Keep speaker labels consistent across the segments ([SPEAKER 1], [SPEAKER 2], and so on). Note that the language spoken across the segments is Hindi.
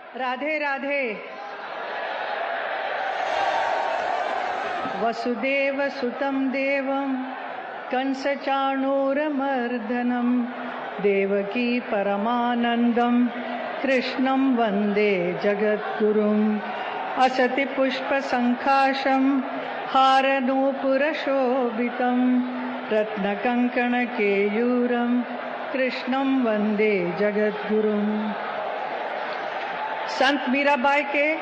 [SPEAKER 1] राधे राधे। वसुदेव सुतं देवं कंसचाणूरमर्दनं देवकी परमानंदं कृष्णं वंदे जगद्गुरुं। असति पुष्पसंकाशं हारनूपुरशोभितं रत्नकङ्कणकेयूरं कृष्णं वंदे जगद्गुरुं। संत मीराबाई के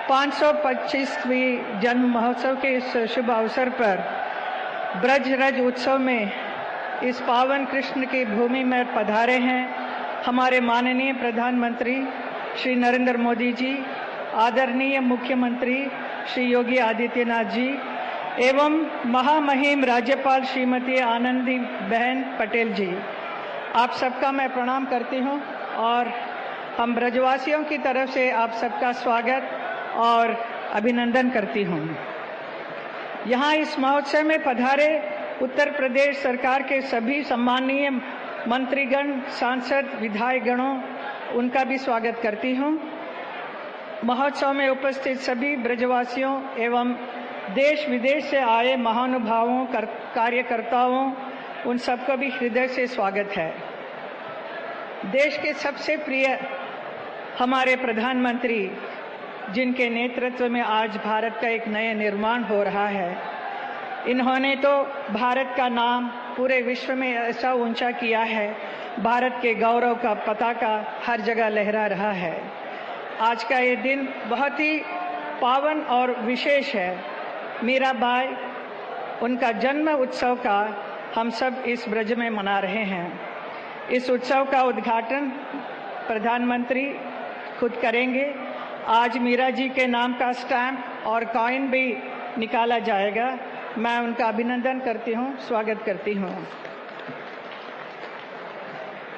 [SPEAKER 1] 525वीं जन्म महोत्सव के इस शुभ अवसर पर ब्रज रज उत्सव में इस पावन कृष्ण की भूमि में पधारे हैं हमारे माननीय प्रधानमंत्री श्री नरेंद्र मोदी जी, आदरणीय मुख्यमंत्री श्री योगी आदित्यनाथ जी एवं महामहिम राज्यपाल श्रीमती आनंदीबेन पटेल जी। आप सबका मैं प्रणाम करती हूं और हम ब्रजवासियों की तरफ से आप सबका स्वागत और अभिनंदन करती हूं। यहाँ इस महोत्सव में पधारे उत्तर प्रदेश सरकार के सभी सम्माननीय मंत्रीगण, सांसद, विधायकगणों, उनका भी स्वागत करती हूं। महोत्सव में उपस्थित सभी ब्रजवासियों एवं देश विदेश से आए महानुभावों, कार्यकर्ताओं, उन सबका भी हृदय से स्वागत है। देश के सबसे प्रिय हमारे प्रधानमंत्री, जिनके नेतृत्व में आज भारत का एक नया निर्माण हो रहा है, इन्होंने तो भारत का नाम पूरे विश्व में ऐसा ऊंचा किया है, भारत के गौरव का पताका हर जगह लहरा रहा है। आज का ये दिन बहुत ही पावन और विशेष है। मीराबाई, उनका जन्म उत्सव का हम सब इस ब्रज में मना रहे हैं। इस उत्सव का उद्घाटन प्रधानमंत्री खुद करेंगे। आज मीरा जी के नाम का स्टैम्प और कॉइन भी निकाला जाएगा। मैं उनका अभिनंदन करती हूँ, स्वागत करती हूँ।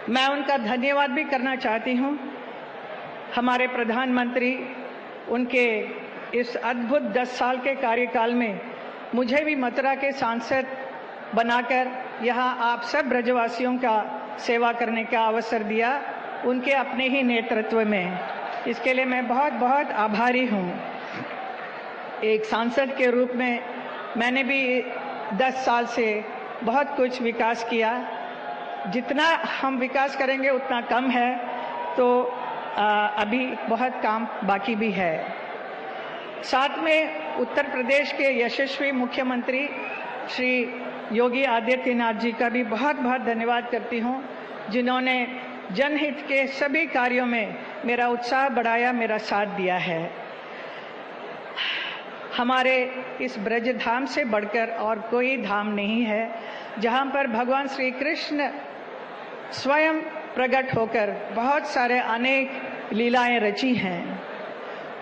[SPEAKER 1] मैं उनका धन्यवाद भी करना चाहती हूँ। हमारे प्रधानमंत्री, उनके इस अद्भुत 10 साल के कार्यकाल में मुझे भी मथुरा के सांसद बनाकर यहाँ आप सब ब्रजवासियों का सेवा करने का अवसर दिया, उनके अपने ही नेतृत्व में। इसके लिए मैं बहुत बहुत आभारी हूँ। एक सांसद के रूप में मैंने भी 10 साल से बहुत कुछ विकास किया। जितना हम विकास करेंगे उतना कम है, तो अभी बहुत काम बाकी भी है। साथ में उत्तर प्रदेश के यशस्वी मुख्यमंत्री श्री योगी आदित्यनाथ जी का भी बहुत बहुत धन्यवाद करती हूँ, जिन्होंने जनहित के सभी कार्यों में मेरा उत्साह बढ़ाया, मेरा साथ दिया है। हमारे इस ब्रज धाम से बढ़कर और कोई धाम नहीं है, जहाँ पर भगवान श्री कृष्ण स्वयं प्रकट होकर बहुत सारे अनेक लीलाएं रची हैं।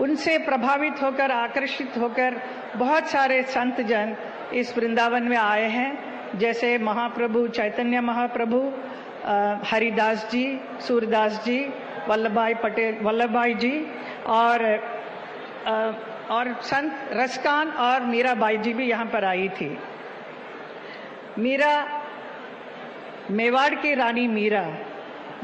[SPEAKER 1] उनसे प्रभावित होकर, आकर्षित होकर बहुत सारे संत जन इस वृंदावन में आए हैं, जैसे महाप्रभु चैतन्य महाप्रभु, हरिदास जी, सूरदास जी, वल्लभाई जी और संत रसकान और मीराबाई जी भी यहाँ पर आई थी। मीरा, मेवाड़ की रानी मीरा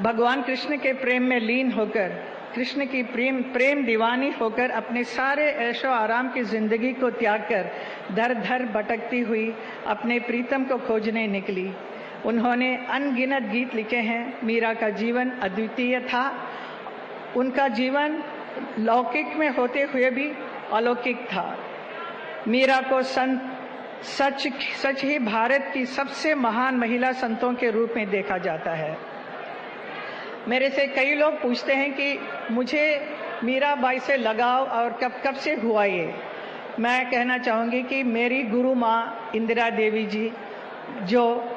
[SPEAKER 1] भगवान कृष्ण के प्रेम में लीन होकर, कृष्ण की प्रेम दीवानी होकर अपने सारे ऐशो आराम की जिंदगी को त्याग कर दर दर भटकती हुई अपने प्रीतम को खोजने निकली। उन्होंने अनगिनत गीत लिखे हैं। मीरा का जीवन अद्वितीय था। उनका जीवन लौकिक में होते हुए भी अलौकिक था। मीरा को सच ही भारत की सबसे महान महिला संतों के रूप में देखा जाता है। मेरे से कई लोग पूछते हैं कि मुझे मीराबाई से लगाव और कब से हुआ ये। मैं कहना चाहूँगी कि मेरी गुरु माँ इंदिरा देवी जी, जो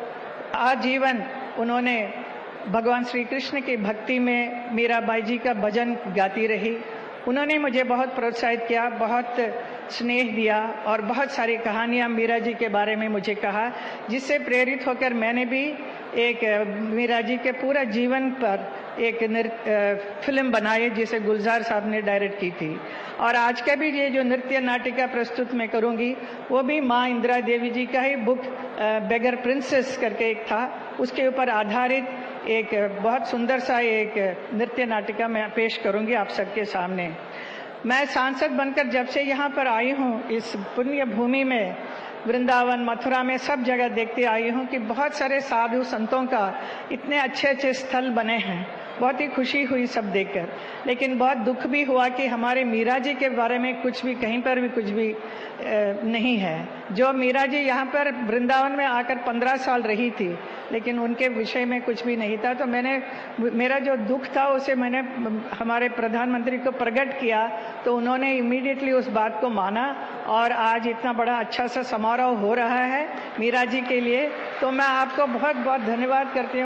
[SPEAKER 1] आजीवन उन्होंने भगवान श्री कृष्ण की भक्ति में मीराबाई जी का भजन गाती रही, उन्होंने मुझे बहुत प्रोत्साहित किया, बहुत स्नेह दिया और बहुत सारी कहानियाँ मीरा जी के बारे में मुझे कहा, जिससे प्रेरित होकर मैंने भी एक मीरा जी के पूरा जीवन पर एक फिल्म बनाई, जिसे गुलजार साहब ने डायरेक्ट की थी। और आज का भी ये जो नृत्य नाटिका प्रस्तुत मैं करूँगी, वो भी माँ इंदिरा देवी जी का ही बुक बेगर प्रिंसेस करके एक था, उसके ऊपर आधारित एक बहुत सुंदर सा एक नृत्य नाटिका मैं पेश करूंगी आप सबके सामने। मैं सांसद बनकर जब से यहाँ पर आई हूँ, इस पुण्य भूमि में, वृंदावन मथुरा में सब जगह देखते आई हूँ कि बहुत सारे साधु संतों का इतने अच्छे अच्छे स्थल बने हैं। बहुत ही खुशी हुई सब देखकर, लेकिन बहुत दुख भी हुआ कि हमारे मीरा जी के बारे में कुछ भी, कहीं पर भी कुछ भी नहीं है। जो मीरा जी यहाँ पर वृंदावन में आकर 15 साल रही थी, लेकिन उनके विषय में कुछ भी नहीं था। तो मेरा जो दुख था उसे मैंने हमारे प्रधानमंत्री को प्रकट किया, तो उन्होंने इमीडिएटली उस बात को माना और आज इतना बड़ा अच्छा सा समारोह हो रहा है मीरा जी के लिए। तो मैं आपको बहुत बहुत धन्यवाद करती हूँ।